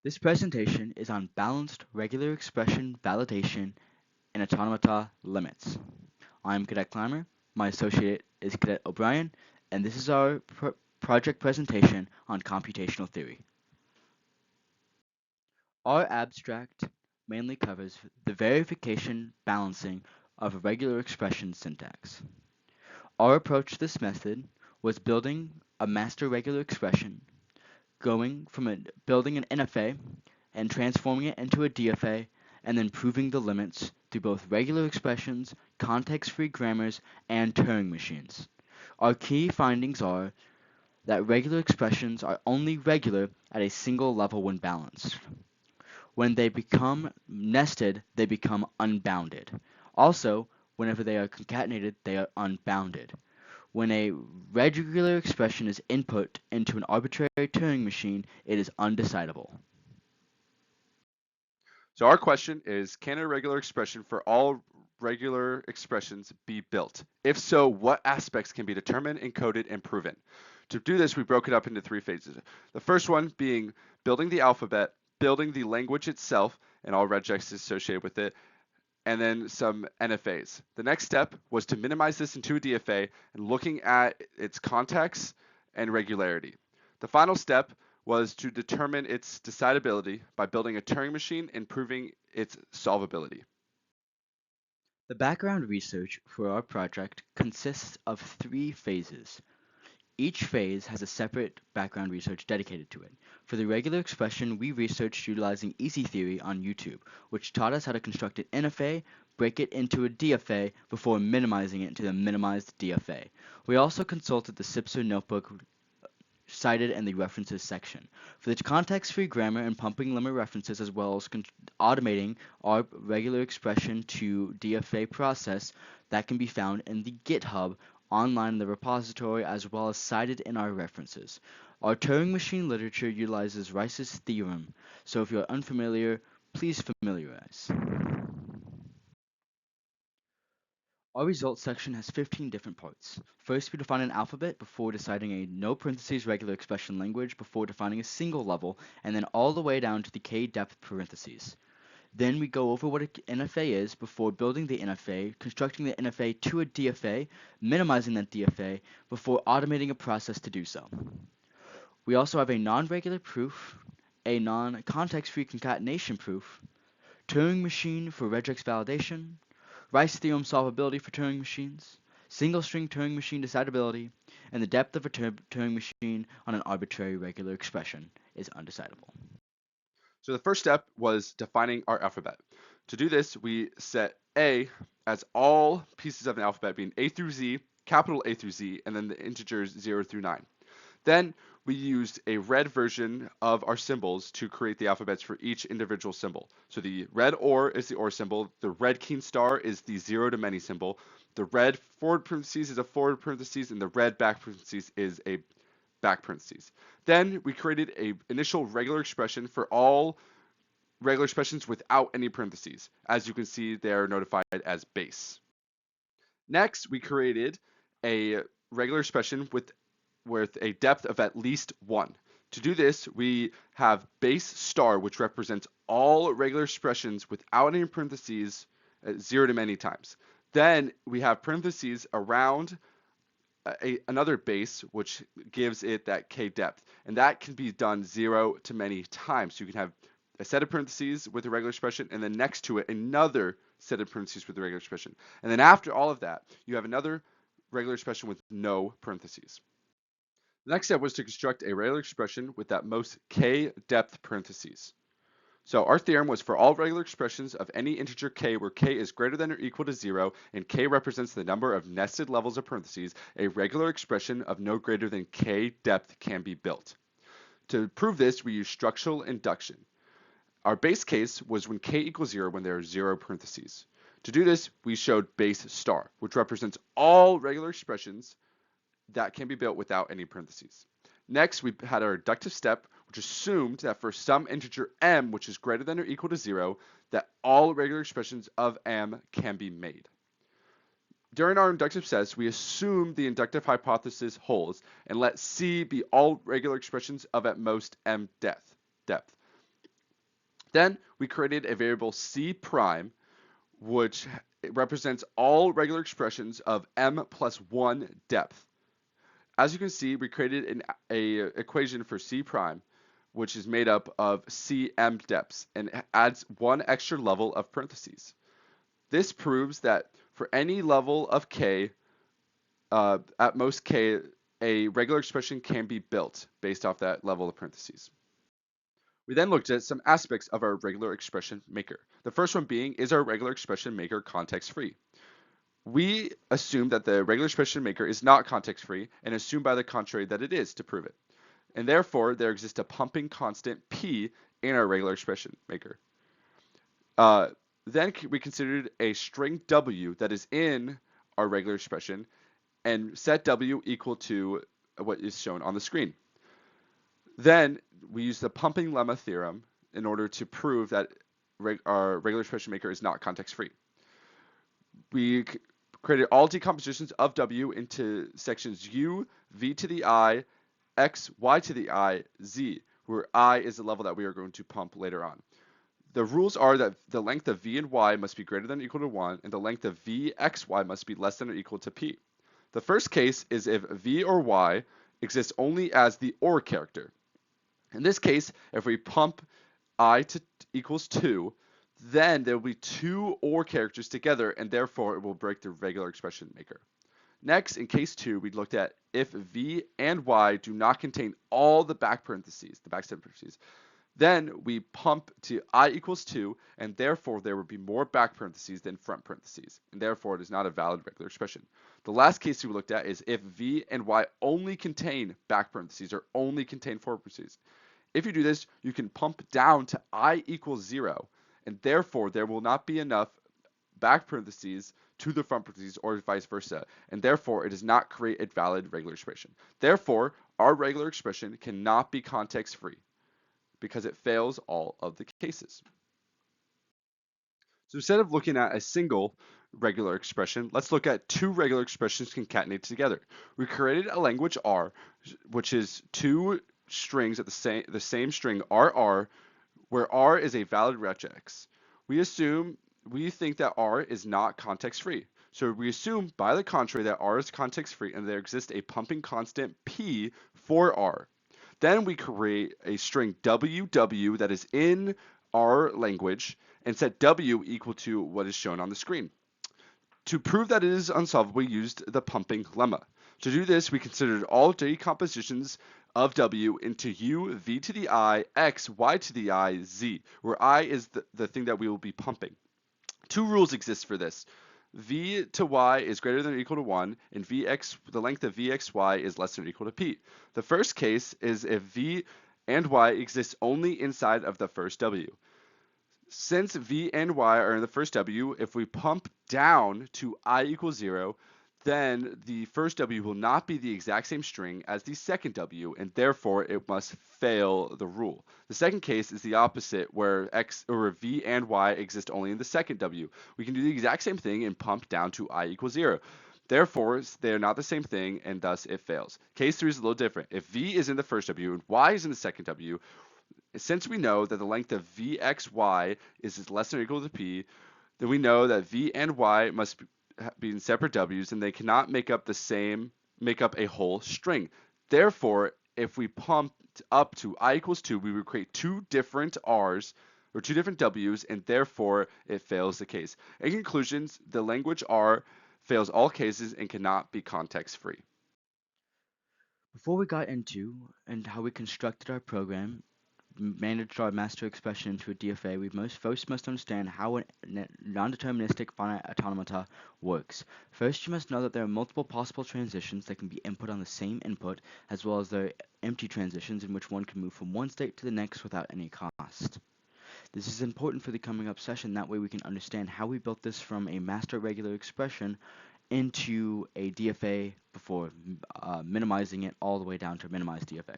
This presentation is on balanced regular expression validation and automata limits. I'm Cadet Clymer, my associate is Cadet O'Brien, and this is our project presentation on computational theory. Our abstract mainly covers the verification balancing of a regular expression syntax. Our approach to this method was building a master regular expression, going from building an NFA and transforming it into a DFA, and then proving the limits through both regular expressions, context-free grammars, and Turing machines. Our key findings are that regular expressions are only regular at a single level when balanced. When they become nested, they become unbounded. Also, whenever they are concatenated, they are unbounded. When a regular expression is input into an arbitrary Turing machine, it is undecidable. So our question is, can a regular expression for all regular expressions be built? If so, what aspects can be determined, encoded, and proven? To do this, we broke it up into 3 phases. The first one being building the alphabet, building the language itself, and all regex associated with it, and then some NFAs. The next step was to minimize this into a DFA and looking at its context and regularity. The final step was to determine its decidability by building a Turing machine and proving its solvability. The background research for our project consists of 3 phases. Each phase has a separate background research dedicated to it. For the regular expression, we researched utilizing Easy Theory on YouTube, which taught us how to construct an NFA, break it into a DFA before minimizing it into the minimized DFA. We also consulted the CIPSR notebook cited in the references section. For the context-free grammar and pumping limit references, as well as automating our regular expression to DFA process, that can be found in the GitHub online in the repository, as well as cited in our references. Our Turing machine literature utilizes Rice's theorem, so if you're unfamiliar, please familiarize. Our results section has 15 different parts. First, we define an alphabet before deciding a no parentheses regular expression language before defining a single level, and then all the way down to the k-depth parentheses. Then we go over what an NFA is before building the NFA, constructing the NFA to a DFA, minimizing that DFA, before automating a process to do so. We also have a non-regular proof, a non-context-free concatenation proof, Turing machine for regex validation, Rice theorem solvability for Turing machines, single-string Turing machine decidability, and the depth of a Turing machine on an arbitrary regular expression is undecidable. So the first step was defining our alphabet. To do this, we set A as all pieces of an alphabet being A through Z, capital A through Z, and then the integers 0 through 9. Then we used a red version of our symbols to create the alphabets for each individual symbol. So the red OR is the OR symbol, the red keen star is the 0 to many symbol, the red forward parentheses is a forward parentheses, and the red back parentheses is a back parentheses. Then we created an initial regular expression for all regular expressions without any parentheses. As you can see, they are notified as base. Next, we created a regular expression with a depth of at least 1. To do this, we have base star, which represents all regular expressions without any parentheses, 0 to many times. Then we have parentheses around another base, which gives it that k depth. And that can be done 0 to many times. So you can have a set of parentheses with a regular expression, and then next to it, another set of parentheses with a regular expression. And then after all of that, you have another regular expression with no parentheses. The next step was to construct a regular expression with that most k depth parentheses. So our theorem was for all regular expressions of any integer k where k is greater than or equal to 0 and k represents the number of nested levels of parentheses, a regular expression of no greater than k depth can be built. To prove this, we use structural induction. Our base case was when k equals 0 when there are 0 parentheses. To do this, we showed base star, which represents all regular expressions that can be built without any parentheses. Next, we had our inductive step, which assumed that for some integer m, which is greater than or equal to 0, that all regular expressions of m can be made. During our inductive steps, we assume the inductive hypothesis holds and let C be all regular expressions of at most m depth. Then we created a variable c prime, which represents all regular expressions of m plus 1 depth. As you can see, we created a equation for c prime, which is made up of cm depths and adds one extra level of parentheses. This proves that for any level of k, at most k, a regular expression can be built based off that level of parentheses. We then looked at some aspects of our regular expression maker. The first one being, is our regular expression maker context-free? We assume that the regular expression maker is not context-free and assume by the contrary that it is to prove it. And therefore, there exists a pumping constant p in our regular expression maker. Then we considered a string w that is in our regular expression and set w equal to what is shown on the screen. Then we use the pumping lemma theorem in order to prove that our regular expression maker is not context-free. We created all decompositions of w into sections u, v to the I, x, y to the I, z, where I is the level that we are going to pump later on. The rules are that the length of v and y must be greater than or equal to 1, and the length of v, x, y must be less than or equal to p. The first case is if v or y exists only as the or character. In this case, if we pump I to equals 2, then there will be two or characters together, and therefore it will break the regular expression maker. Next, in case 2, we looked at if v and y do not contain all the back parentheses, then we pump to I equals 2, and therefore there would be more back parentheses than front parentheses, and therefore it is not a valid regular expression. The last case we looked at is if v and y only contain back parentheses or only contain forward parentheses. If you do this, you can pump down to I equals 0, and therefore there will not be enough back parentheses to the front parentheses or vice versa, and therefore it does not create a valid regular expression. Therefore, our regular expression cannot be context-free because it fails all of the cases. So instead of looking at a single regular expression, let's look at two regular expressions concatenated together. We created a language R, which is two strings at the same string RR, where R is a valid regex. We think that R is not context-free. So we assume, by the contrary, that R is context-free and there exists a pumping constant P for R. Then we create a string WW that is in our language and set W equal to what is shown on the screen. To prove that it is unsolvable, we used the pumping lemma. To do this, we considered all decompositions of w into u, v to the I, x, y to the I, z, where I is the thing that we will be pumping. Two rules exist for this. V to y is greater than or equal to 1, and the length of vxy is less than or equal to p. The first case is if v and y exist only inside of the first w. Since v and y are in the first w, if we pump down to I equals 0, then the first w will not be the exact same string as the second w, and therefore it must fail the rule. The second case is the opposite, where v and y exist only in the second w. We can do the exact same thing and pump down to I equals 0. Therefore, they are not the same thing, and thus it fails. Case 3 is a little different. If v is in the first w and y is in the second w, since we know that the length of vxy is less than or equal to p, then we know that v and y must be in separate w's, and they cannot make up a whole string. Therefore, if we pumped up to I equals 2, we would create two different r's or two different w's, and therefore it fails the case. In conclusions, the language R fails all cases and cannot be context-free. Before we got into and how we constructed our program, managed our master expression into a DFA, we first must understand how a non-deterministic finite automata works. First, you must know that there are multiple possible transitions that can be input on the same input, as well as there are empty transitions in which one can move from one state to the next without any cost. This is important for the coming up session, that way we can understand how we built this from a master regular expression into a DFA before minimizing it all the way down to minimized DFA.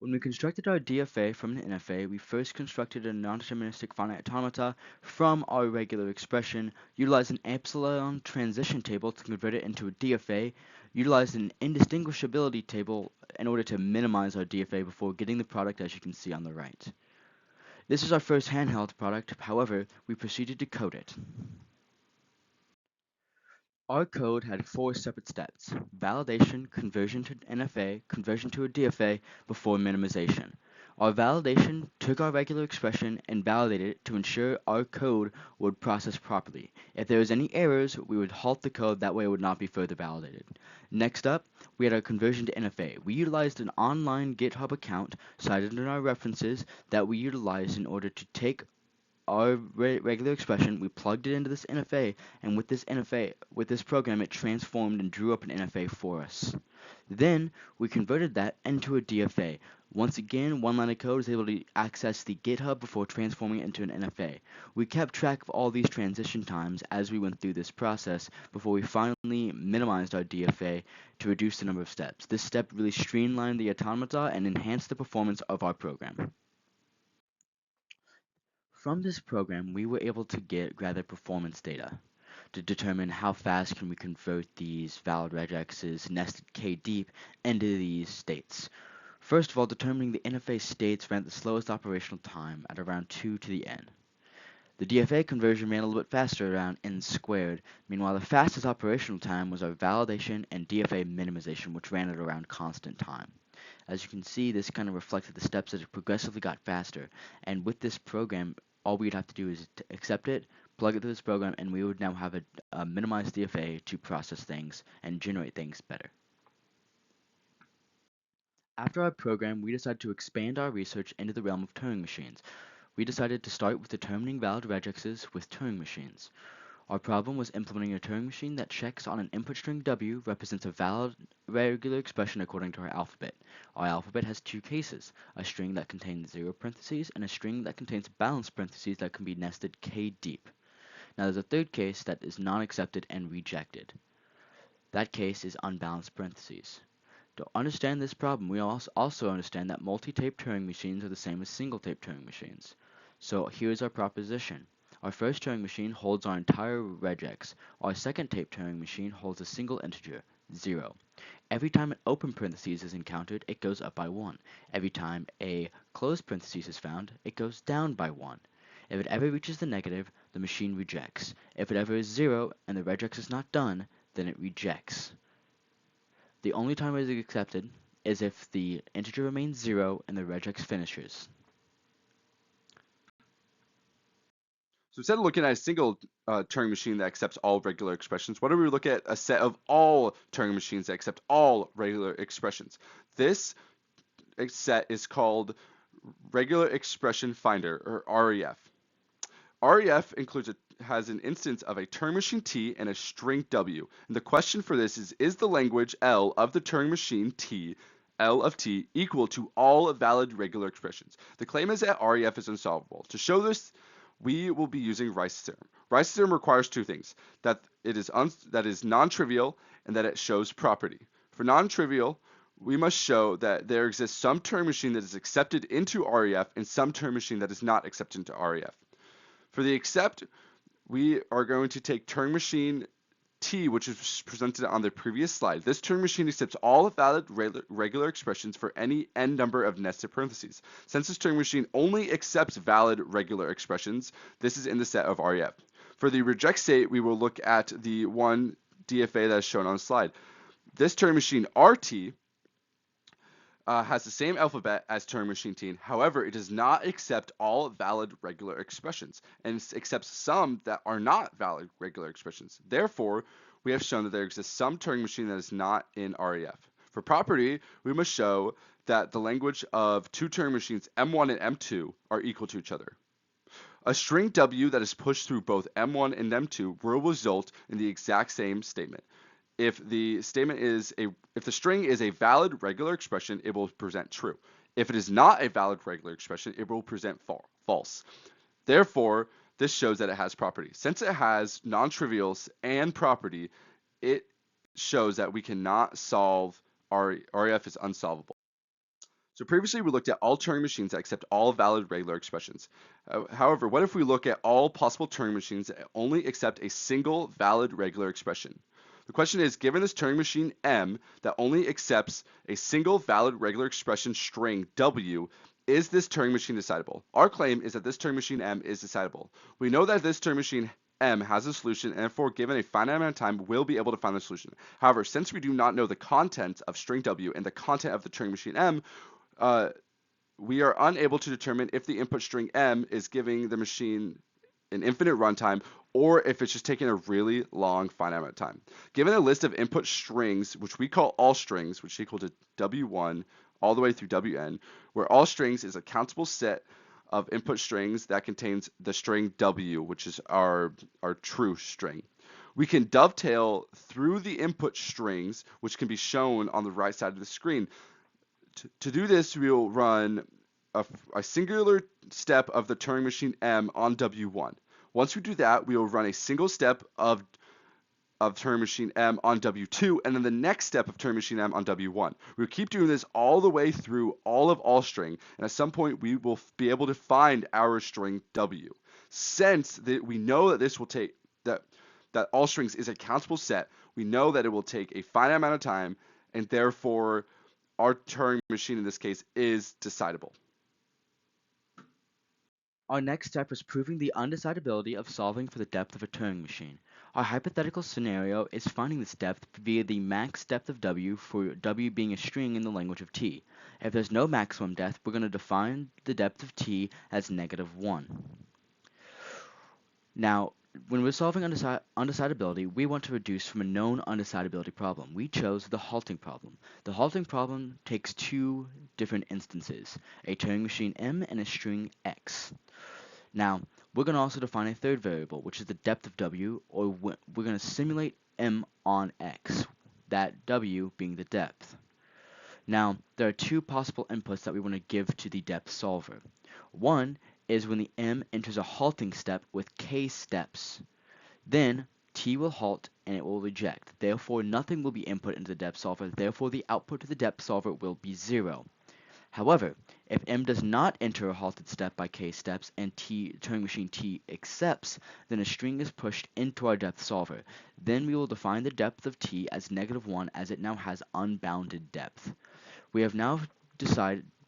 When we constructed our DFA from an NFA, we first constructed a non-deterministic finite automata from our regular expression, utilized an epsilon transition table to convert it into a DFA, utilized an indistinguishability table in order to minimize our DFA before getting the product as you can see on the right. This is our first handheld product, however, we proceeded to code it. Our code had 4 separate steps: validation, conversion to NFA, conversion to a DFA, before minimization. Our validation took our regular expression and validated it to ensure our code would process properly. If there was any errors, we would halt the code, that way it would not be further validated. Next up, we had our conversion to NFA. We utilized an online GitHub account cited in our references that we utilized in order to take our regular expression, we plugged it into this NFA, and with this program, it transformed and drew up an NFA for us. Then we converted that into a DFA. Once again, one line of code is able to access the GitHub before transforming it into an NFA. We kept track of all these transition times as we went through this process before we finally minimized our DFA to reduce the number of steps. This step really streamlined the automata and enhanced the performance of our program. From this program, we were able to gather performance data to determine how fast can we convert these valid regexes nested k-deep into these states. First of all, determining the NFA states ran at the slowest operational time at around 2 to the n. The DFA conversion ran a little bit faster, around n squared. Meanwhile, the fastest operational time was our validation and DFA minimization, which ran at around constant time. As you can see, this kind of reflected the steps that it progressively got faster, and with this program, all we'd have to do is to accept it, plug it to this program, and we would now have a minimized DFA to process things and generate things better. After our program, we decided to expand our research into the realm of Turing machines. We decided to start with determining valid regexes with Turing machines. Our problem was implementing a Turing machine that checks on an input string W represents a valid regular expression according to our alphabet. Our alphabet has 2 cases, a string that contains 0 parentheses and a string that contains balanced parentheses that can be nested k-deep. Now there's a third case that is not accepted and rejected. That case is unbalanced parentheses. To understand this problem, we also understand that multi-tape Turing machines are the same as single-tape Turing machines. So here's our proposition. Our first Turing machine holds our entire regex. Our second tape Turing machine holds a single integer, 0. Every time an open parenthesis is encountered, it goes up by 1. Every time a closed parenthesis is found, it goes down by 1. If it ever reaches the negative, the machine rejects. If it ever is 0 and the regex is not done, then it rejects. The only time it is accepted is if the integer remains 0 and the regex finishes. So instead of looking at a single Turing machine that accepts all regular expressions, what do we look at? A set of all Turing machines that accept all regular expressions. This set is called Regular Expression Finder, or REF. REF has an instance of a Turing machine T and a string W. And the question for this is the language L of the Turing machine T, L of T, equal to all valid regular expressions? The claim is that REF is unsolvable. To show this, we will be using Rice's theorem. Rice's theorem requires 2 things: that it is non-trivial and that it shows property. For non-trivial, we must show that there exists some Turing machine that is accepted into REF and some Turing machine that is not accepted into REF. For the accept, we are going to take Turing machine T, which is presented on the previous slide. This Turing machine accepts all valid regular expressions for any n number of nested parentheses. Since this Turing machine only accepts valid regular expressions, this is in the set of REF. For the reject state, we will look at the one DFA that is shown on the slide. This Turing machine RT has the same alphabet as Turing machine T. However, it does not accept all valid regular expressions and accepts some that are not valid regular expressions. Therefore, we have shown that there exists some Turing machine that is not in REF. For property, we must show that the language of 2 Turing machines M1 and M2 are equal to each other. A string W that is pushed through both M1 and M2 will result in the exact same statement. If the string is a valid regular expression, it will present true. If it is not a valid regular expression, it will present false. Therefore, this shows that it has property. Since it has non-trivials and property, it shows that we cannot solve REF is unsolvable. So previously we looked at all Turing machines that accept all valid regular expressions. However, what if we look at all possible Turing machines that only accept a single valid regular expression? The question is, given this Turing machine M that only accepts a single valid regular expression string W, is this Turing machine decidable? Our claim is that this Turing machine M is decidable. We know that this Turing machine M has a solution, and therefore, given a finite amount of time, we'll be able to find the solution. However, since we do not know the content of string W and the content of the Turing machine M, we are unable to determine if the input string M is giving the machine an infinite runtime or if it's just taking a really long finite amount of time. Given a list of input strings, which we call all strings, which is equal to W1 all the way through Wn, where all strings is a countable set of input strings that contains the string W, which is our true string. We can dovetail through the input strings, which can be shown on the right side of the screen. To do this, we'll run a singular step of the Turing machine M on W1. Once we do that, we will run a single step of Turing machine M on W2, and then the next step of Turing machine M on W1. We'll keep doing this all the way through all string, and at some point we will be able to find our string W. Since we know that this will take that all strings is a countable set, we know that it will take a finite amount of time, and therefore our Turing machine in this case is decidable. Our next step is proving the undecidability of solving for the depth of a Turing machine. Our hypothetical scenario is finding this depth via the max depth of W, for W being a string in the language of T. If there's no maximum depth, we're going to define the depth of T as -1. Now, when we're solving undecidability, we want to reduce from a known undecidability problem. We chose the halting problem. The halting problem takes two different instances, a Turing machine M and a string X. Now, we're going to also define a third variable, which is the depth of W, or we're going to simulate M on X, that W being the depth. Now, there are two possible inputs that we want to give to the depth solver. One is when the M enters a halting step with k steps. Then T will halt and it will reject. Therefore, nothing will be input into the depth solver. Therefore, the output to the depth solver will be 0. However, if M does not enter a halted step by k steps and Turing machine T accepts, then a string is pushed into our depth solver. Then we will define the depth of T as -1, as it now has unbounded depth. We have now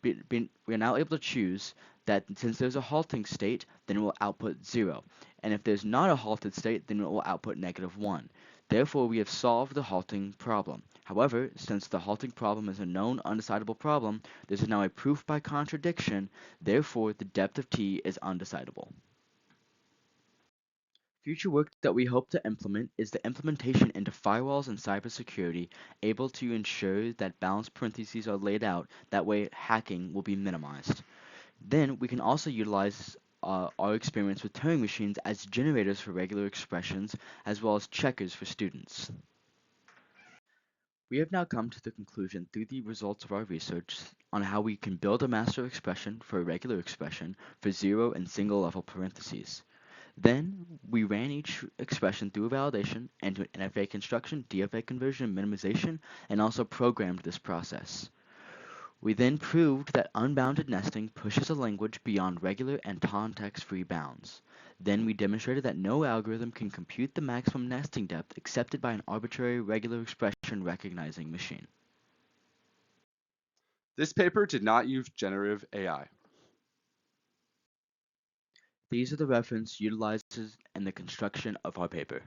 we are now able to choose that since there's a halting state, then it will output 0. And if there's not a halted state, then it will output -1. Therefore, we have solved the halting problem. However, since the halting problem is a known undecidable problem, this is now a proof by contradiction. Therefore, the depth of T is undecidable. Future work that we hope to implement is the implementation into firewalls and cybersecurity, able to ensure that balanced parentheses are laid out. That way, hacking will be minimized. Then we can also utilize our experience with Turing machines as generators for regular expressions, as well as checkers for students. We have now come to the conclusion through the results of our research on how we can build a master expression for a regular expression for 0 and single level parentheses. Then we ran each expression through a validation and an NFA construction, DFA conversion, and minimization, and also programmed this process. We then proved that unbounded nesting pushes a language beyond regular and context-free bounds. Then we demonstrated that no algorithm can compute the maximum nesting depth accepted by an arbitrary regular expression recognizing machine. This paper did not use generative AI. These are the reference utilized in the construction of our paper.